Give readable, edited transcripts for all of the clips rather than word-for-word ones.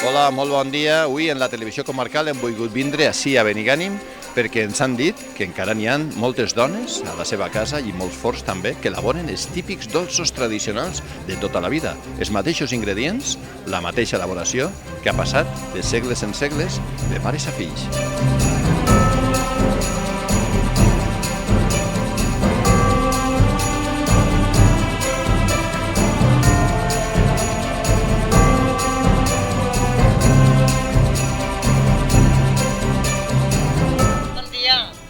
Hola, molt bon dia. Avui en la televisió comarcal hem volgut vindre ací a Benigànim perquè ens han dit que encara n'hi ha moltes dones a la seva casa i molts forns també que elaboren els típics dolços tradicionals de tota la vida. Els mateixos ingredients, la mateixa elaboració que ha passat de segles en segles de pares a fills.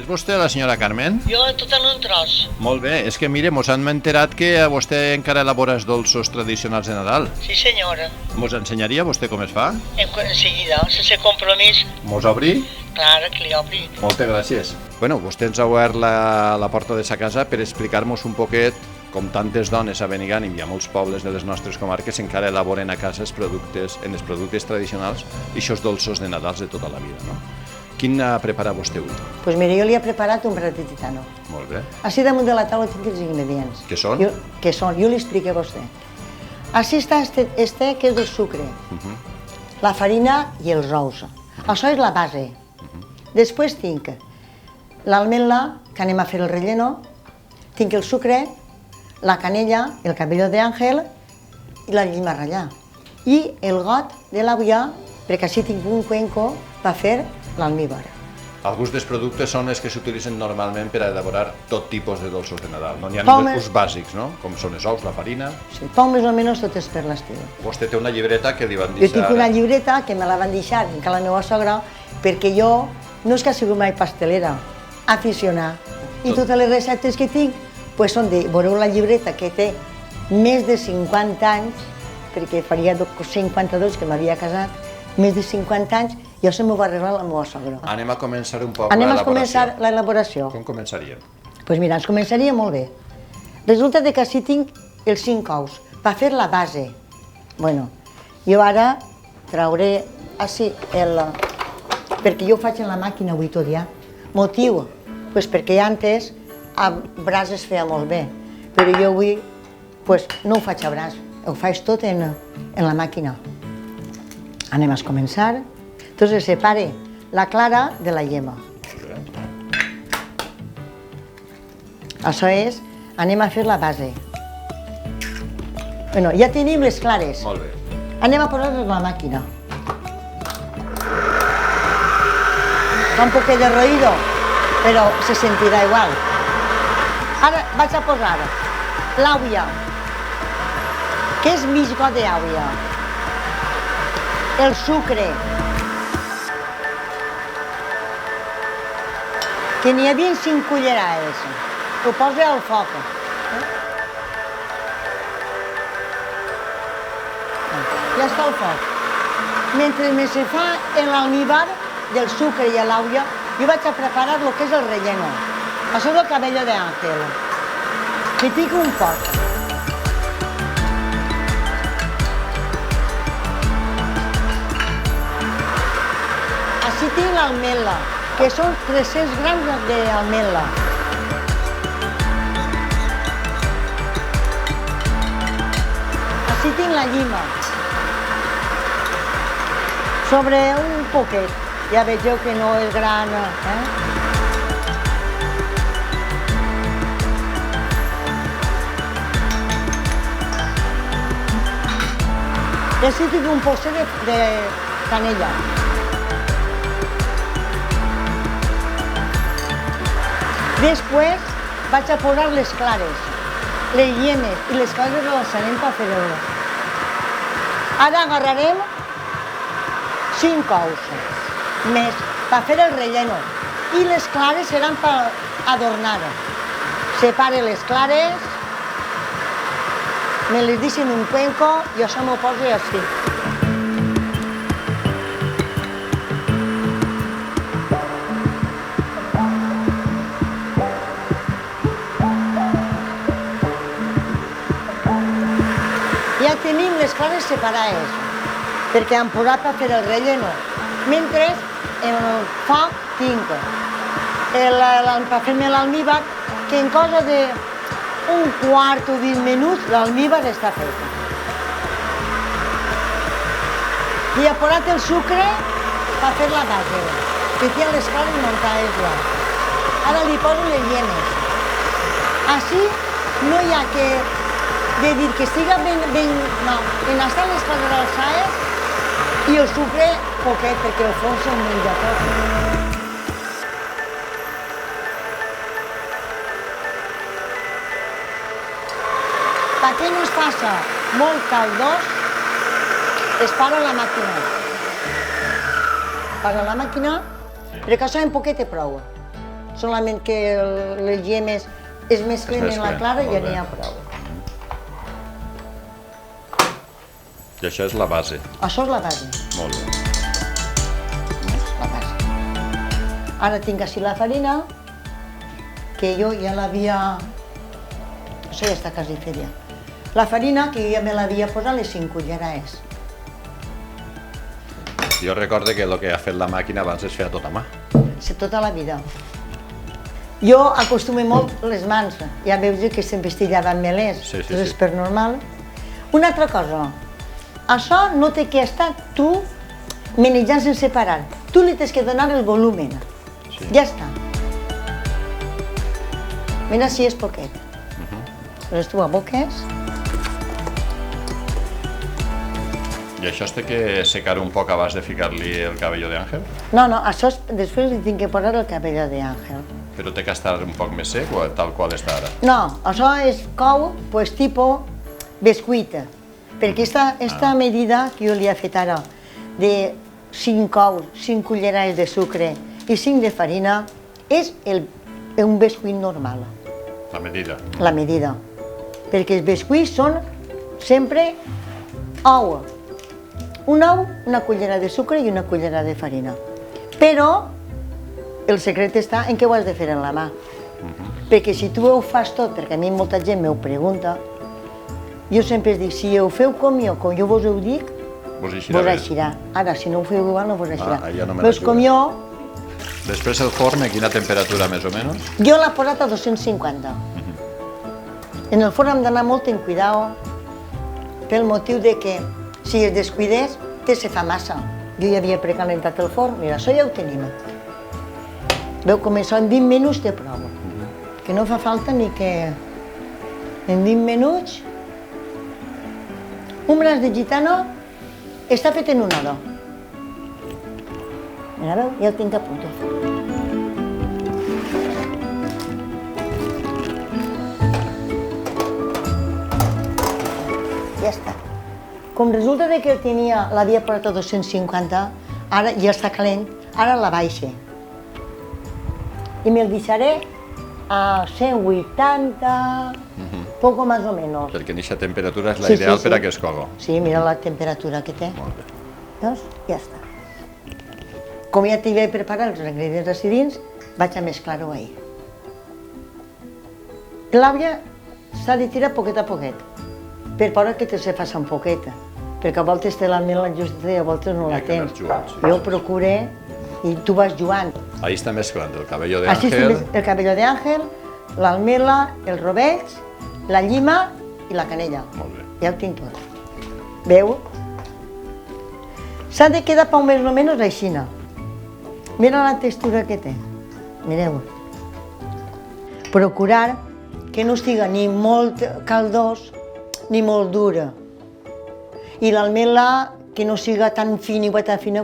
És vostè la senyora Carmen? Jo tot en un tros. Molt bé, és que mire, mos han enterat que vostè encara elabora els dolços tradicionals de Nadal. Sí, senyora. Mos ensenyaria vostè com es fa? En seguida, sense compromís. Mos obri? Clar, que li obri. Moltes gràcies. Bueno, vostè ens ha obert la porta de sa casa per explicar-nos un poquet com tantes dones a Benigànim i a molts pobles de les nostres comarques encara elaboren a casa els productes tradicionals i aquests dolços de Nadals de tota la vida, no? Quin ha preparat vostè avui? Doncs mira, jo li he preparat un prat de titano. Molt bé. Així damunt de la taula tinc els ingredients. Què són? Jo li explico a vostè. Així està este que és del sucre, la farina i els ous. Això és la base. Després tinc l'almendra, que anem a fer el relleno, tinc el sucre, la canella, el cabello de àngel i la llima ratllà. I el got de l'avellà, perquè així tinc un cuenco per fer l'almíbar. Alguns dels productes són els que s'utilitzen normalment per a elaborar tot tipus de dolços de Nadal. No n'hi ha uns bàsics, no? Com són els ous, la farina... Sí, poc més o menys tot és per l'estil. Vostè té una llibreta que li van deixar... Jo tinc una llibreta que me la van deixar a la meva sogra perquè jo no és que sigui mai pastelera, aficionar. I totes les receptes que tinc són de... Veureu la llibreta que té més de 50 anys, perquè faria 52 que m'havia casat, més de 50 anys, i això m'ho va arreglar la meva sogra. Anem a començar un poc Anem l'elaboració. a començar l'elaboració. Com començaríem? Doncs mira, ens començaria molt bé. Resulta que així tinc els 5 ous, per fer la base. Bueno, jo ara trauré així perquè jo ho faig en la màquina avui tot ja. Motiu? Doncs perquè antes a braç es feia molt bé, però jo avui no ho faig a braç, ho faig tot en la màquina. Anem a començar. Entonces separe la clara de la llema. Això és, anem a fer la base. Bueno, ja tenim les clares. Molt bé. Anem a posar-les a la màquina. Fa un poquet de ruido, però se sentirà igual. Ara vaig a posar l'àvia. Què és mig got d'àvia? El sucre. Que n'hi havia 5 cullerades. Ho posa al foc. Ja està al foc. Mentre se fa l'almíbar del sucre i l'àvia, jo vaig a preparar el que és el relleno. Això és el cabello de àngel. Que tinc un pot. Així tinc l'almendra, que són 300 grams d'almendra. Així tinc la llima. Sobre un poquet. Ja vegeu que no és gran. I així tinc un posset de canella. Després vaig a posar les clares, les llemes i les clares les anem per fer-ho. Ara agarrarem 5 ous més per fer el relleno i les clares seran per adornar. Separe les clares, me les deixo en un cuenco i això m'ho poso així. Ja tenim les clares separades, perquè hem posat per fer el relleno. Mentre en el foc tinc per fer-me l'almíbar, que en cosa d'un quart o 20 minuts l'almíbar està feta. li he posat el sucre per fer la base, que té les clares muntades ja. Ara li poso les llemes. Així no hi ha que de dir que estiga ben... No, en estar les clares alçades i el sucre poquet, perquè el fons se'l menja tot. Perquè no es faci molt caldós, es para la màquina. Para la màquina, perquè això en poquet és prou. Solament que les llemes es mesclen en la clara i ja n'hi ha prou. I això és la base. Això és la base. Molt bé. La base. Ara tinc així la farina, que jo ja l'havia... Això ja està quasi fet ja. La farina, que jo ja me l'havia posat les 5 cullerades. Jo recordo que el que ha fet la màquina abans es feia tot a mà. Tota la vida. Jo acostumo molt les mans. Ja veus que sempre estic llavant melers. Sí. És per normal. Una altra cosa. Això no té que estar tu menjant sense parar. Tu li tens que donar el volumen. Sí. Ja està. Mira si és poquet. Les tu aboques. I això es té que secar un poc abans de ficar-li el cabello d'àngel? No, això després li tinc que posar el cabello d'àngel. Però té que estar un poc més sec o tal qual està ara? No, això és cou, pues tipo biscuit. Perquè esta medida que jo li he fet ara, de 5 ous, 5 cullerades de sucre i 5 de farina, és un biscuit normal. La medida. La medida. Perquè els biscuits són sempre ou. Un ou, una cullera de sucre i una cullera de farina. Però el secret està en què ho has de fer en la mà. Perquè si tu ho fas tot, perquè a mi molta gent m'ho pregunta, jo sempre dic, si ho feu com jo vos ho dic, vos eixirà. Ara, si no ho feu igual, no vos eixirà. Veus com jo... Després el forn, a quina temperatura més o menys? Jo l'he posat a 250. En el forn hem d'anar molt en cuidao, pel motiu de que si es descuidés, se fa massa. Jo ja havia precalentat el forn, mira, això ja ho tenim. Veu com això en 20 minuts té prou. Que no fa falta ni que en 20 minuts un braç de gitano està fet en un hora. Mira, veu? Ja el tinc a punt. Ja està. Com resulta que l'havia posat a 250, ara ja està calent, ara la baixe. I me'l deixaré a 180, poco más o menos. Perquè en aquesta temperatura és la ideal per a que es cogo. Sí, mira la temperatura que té. Molt bé. Veus? Ja està. Com ja t'hi vaig preparar els ingredients així dins, vaig a mesclar-ho ahí. L'àvia s'ha de tirar poquet a poquet, per veure que te se faci un poquet, perquè a voltes té l'almela justeta i a voltes no la tens. Jo ho procuré i tu vas jugant. Ahí està mesclant el cabello de Així ángel. el cabello de ángel, l'almela, els rovells, la llima i la canella. Molt bé. Ja ho tinc tot. Veu? S'ha de quedar més o menys aixina. Mira la textura que té. Mireu. Procurar que no estiga ni molt caldós ni molt dura. I l'almela que no siga tan fina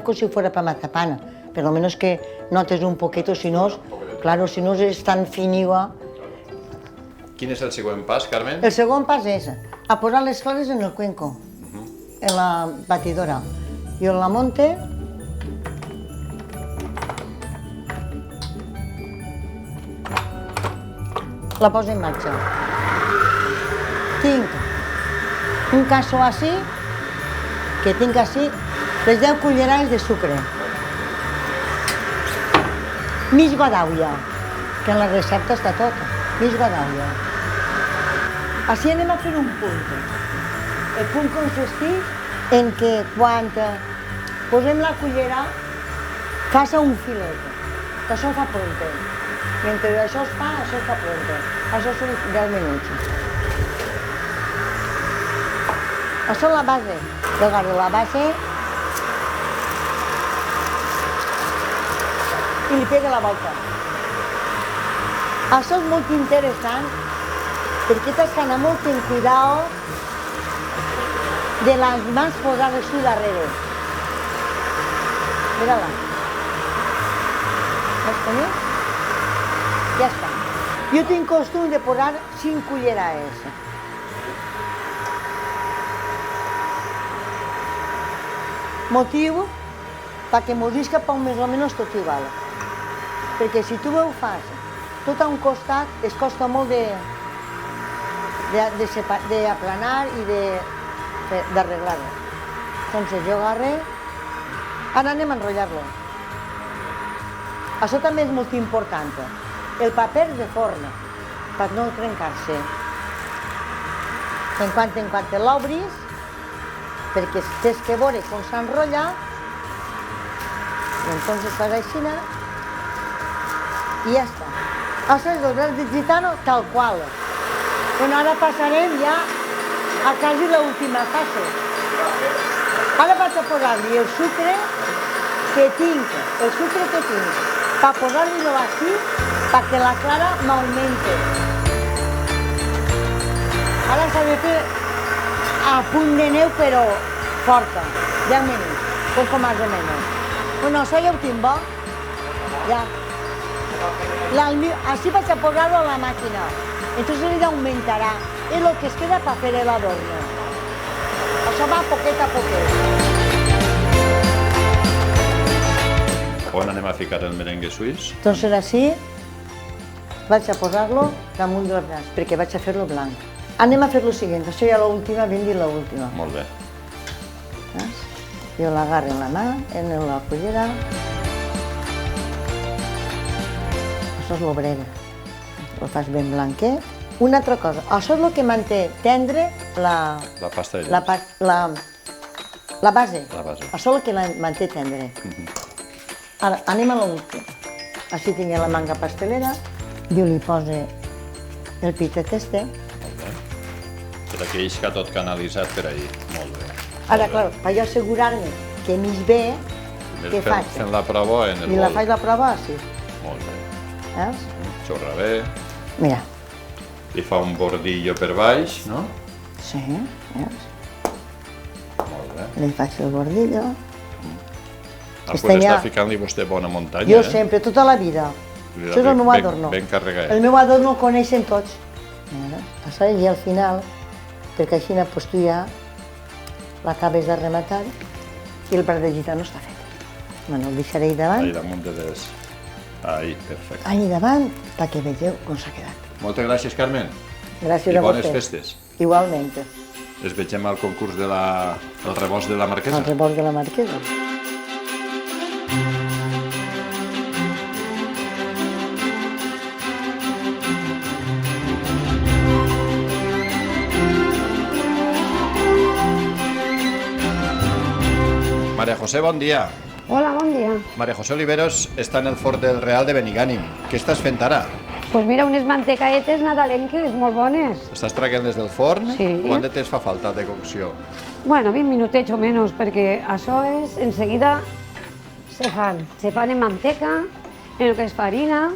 com si fos pa mazapana. Per lo menos que notes un poquito, si no, claro, si no és tan finiua. Quin és el següent pas, Carmen? El segon pas és a posar les clares en el cuenco, en la batidora. Jo la monte. La poso en marxa. Tinc un casso així, que tinc així, les 10 cullerades de sucre. Mig godaulla, que en la recepta està tot, mig godaulla. Així anem a fer un punt. El punt consisteix en que quan posem la cullera, faça un filet, que això fa pronte. Mentre això es fa pronte. Això són 10 minuts. Això és la base. Llavors, la base i li pega la volta. Això és molt interessant perquè t'has d'anar molt en cuidado de les mans posades su darrere. Mira-la. Veus com és? Ja està. Jo tinc costum de posar 5 cullerades. Motiu perquè m'ho disca per més o menys tot igual. Perquè si tu ho fas tot a un costat, es costa molt d'aplanar i d'arreglar-lo. Entonces jo agarré, ara anem a enrotllar-lo. Això també és molt important. El paper de forn, per no trencar-se. En quant l'obris, perquè tens que veure com s'enrotlla, i entonces fas així, i ja està. Això és el de gitano tal qual. Bueno, ara passarem ja a quasi l'última fase. Ara vaig a posar-li el sucre que tinc, per posar-li-lo així, perquè la clara m'augmente. Ara s'ha de fer a punt de neu, però forta, 10 minuts, poco más o menos. Bueno, això ja ho tinc bo, ja. Así vaig a posar-lo a la màquina, entonces ella aumentarà. És el que es queda per fer l'adorno. Això va poquet a poquet. On anem a ficar el merengue suís? Entonces així vaig a posar-lo damunt del braç, perquè vaig a fer-lo blanc. Anem a fer lo següent, això ja l'última, ben dit l'última. Molt bé. Jo l'agarro en la mà, en la cullera. Això és l'obrera. Lo fas ben blanquet. Una altra cosa, això és el que manté tendre La pasta de llet. la base. La base. Això és el que la manté tendre. Ara, anem a l'últim. Així tinc la manga pastelera. Jo li poso el pitet este. Molt bé. Per que isca tot canalitzat per ahí. Molt bé. Ara, clar, per jo assegurar-me que m'hi ve, què faig? Fent la prova en el bol. I la faig la prova així. Molt bé. Veus? Xorra bé. Mira. Li fa un bordillo per baix, no? Sí, veus? Molt bé. Li faig el bordillo. Pues està ficant-li vostè bona muntanya, Jo sempre, tota la vida. Això és el meu adorno. Ben carregat. El meu adorno el coneixen tots. Això és ja al final, perquè així tu ja l'acabes de rematar i el plat de gitano està fet. Bueno, el deixaré davant. Ahí damunt de les... Ahí, perfecte. Ahí davant, perquè vegeu com s'ha quedat. Moltes gràcies, Carmen. Gràcies I a bones vostè. festes. Igualment. Es vegem al concurs del rebost de la Marquesa. El rebost de la Marquesa. María José, bon dia. Hola, bon dia. María José Oliveros està en el Fort del Real de Benigànim. Què estàs fent ara? Pues mira, unes mantecaetes nadalenques molt bones. Estàs traient-les del forn? Sí. Quant de temps fa falta de cocció? Bueno, 20 minutets o menys, perquè això és, enseguida se fan. Se fan en manteca, en el que és farina,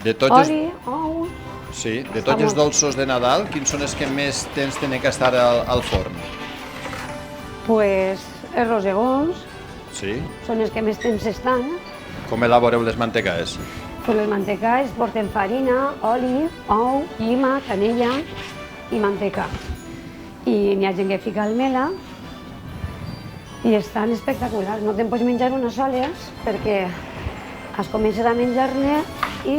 De tots oli, ou... Sí, de tots els dolços de Nadal, quins són els que més temps tenen que estar al forn? Pues els rosegons Sí? són els que més temps estan. Com elaboreu les mantecaes? Pues les mantecaes porten farina, oli, ou, llima, canella i manteca. I n'hi ha gent que fica almela i estan espectaculars. No te'n pots menjar unes soles perquè es comences a menjar-ne i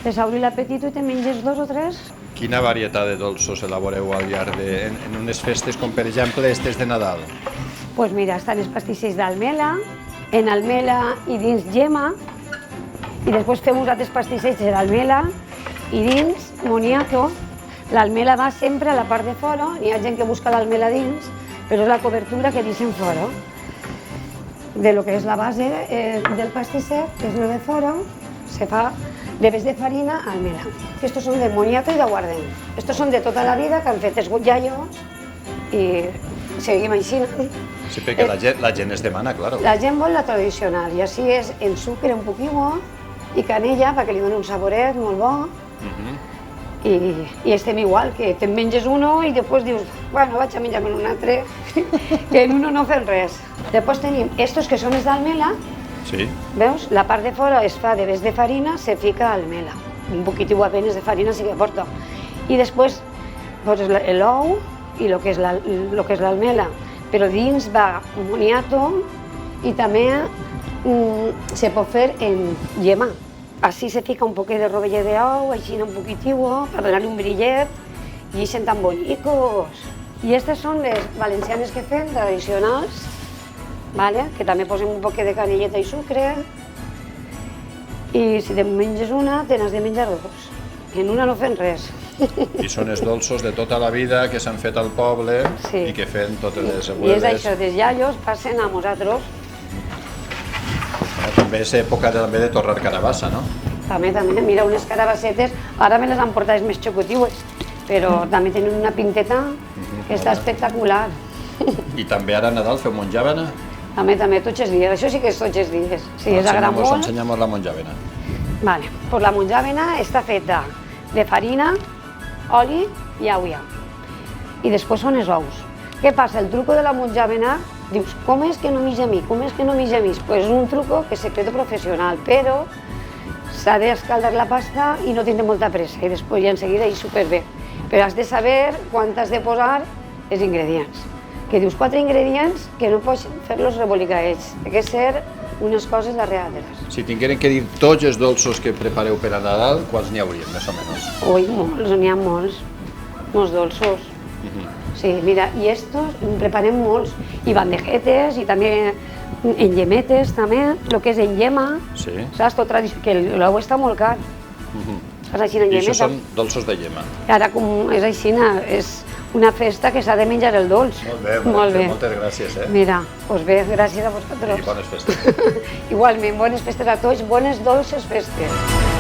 te s'obri l'apetit i te menges 2 o 3. Quina varietat de dolços elaboreu al llarg en unes festes com per exemple estes de Nadal? Pues mira, estan els pastissells d'almela, en almela i dins gema, i després fem uns altres pastissells d'almela i dins moniato. L'almela va sempre a la part de fora, n'hi ha gent que busca l'almela dins, però és la cobertura que deixen fora. De lo que és la base del pastisset, que és lo de fora, se fa de vez de farina a almela. Estos són de moniato i d'aguardent. Estos són de tota la vida, que han fet els gutllaios i seguim així. Sí, perquè la gent es demana, clar. La gent vol la tradicional i així és en sucre un poquillo i canella perquè li doni un saboret molt bo. I estem igual, que te'n menges uno i després dius, bueno, vaig a menjar-me un altre, que en uno no fem res. Després tenim estos que són els d'almela. Sí. Veus? La part de fora es fa de vés de farina, se fica almela. Un poquitiu apenas de farina sí que porta. I després poses l'ou i el que és l'almela. Però dins va moniato i també se pot fer en llema. Així se fica un poquet de rovella d'ou, així un poquitiu, per donar-li un brillet, i ixen tan bonicos. I aquestes són les valencianes que fem, tradicionals, que també posem un poquet de canelleta i sucre. I si te'n menges una, te n'has de menjar dos. En una no fem res. I són els dolços de tota la vida que s'han fet al poble i que fem totes les abueles. I és això, dels iaios passen a nosaltres. També és època de torrar carabassa, no? També, mira, unes carabassetes, ara me les han portat més xocotigues, però també tenen una pinteta que està espectacular. I també ara a Nadal feu monjàvena? També, tots els dies, això sí que és tots els dies. Sí, és agrada molt. Ensenya'm la monjàvena. Vale, pues la monjàvena està feta de farina, oli i aigua. I després són els ous. Què passa? El truco de la monjàvena, dius, com és que no m'hi gemís? Com és que no m'hi gemís? Pues és un truco que és secreto professional, però s'ha d'escaldar la pasta i no tindre molta pressa, i després ja en seguida hi superbé. Però has de saber quan has de posar els ingredients. Que dius 4 ingredients que no pots fer-los rebolicaets. Té que ser unes coses darrere d'altres. Si tingueren que dir tots els dolços que prepareu per a Nadal, quals n'hi haurien, més o menys? Ui, molts, n'hi ha molts dolços. Sí, mira, i estos en preparem molts, i bandejetes, i també en llemetes, també, el que és en llema, saps, tot tradicional, que l'ou està molt car. Saps, així en I llemeta. això són dolços de llema. Ara, com és així, és una festa que s'ha de menjar el dolç. Molt bé, moltes gràcies. Mira, doncs bé, gràcies a vosaltres. I bones festes. Igualment, bones festes a tots, bones dolces festes.